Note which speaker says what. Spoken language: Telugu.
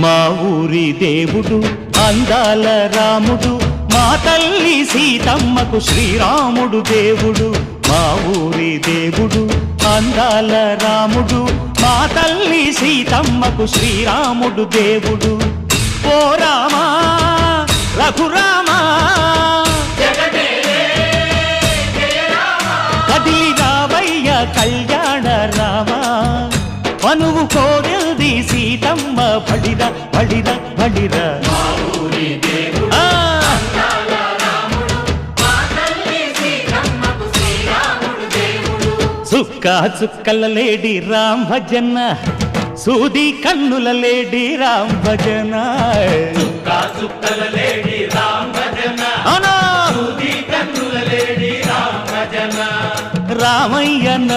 Speaker 1: మా ఊరి దేవుడు అందాల రాముడు, మా తల్లి సీతమ్మకు శ్రీరాముడు దేవుడు. మా ఊరి దేవుడు అందాల రాముడు, మా తల్లి సీతమ్మకు శ్రీరాముడు దేవుడు. ఓ రామా రఘురామా కదిలి రావయ్య కళ్యాణ రామా, మనువు కోరెల్ది సీతమ్మ బడిరా బడిరా బడిరా. చుక్క చుక్కల లేడి రామ్ భజన, సూది కన్నుల లేడి రామ్ భజన.
Speaker 2: చుక్కల లేడి రామ్ భజన, సూది కన్నుల లేడి రామ్ భజన.
Speaker 1: రామయ్య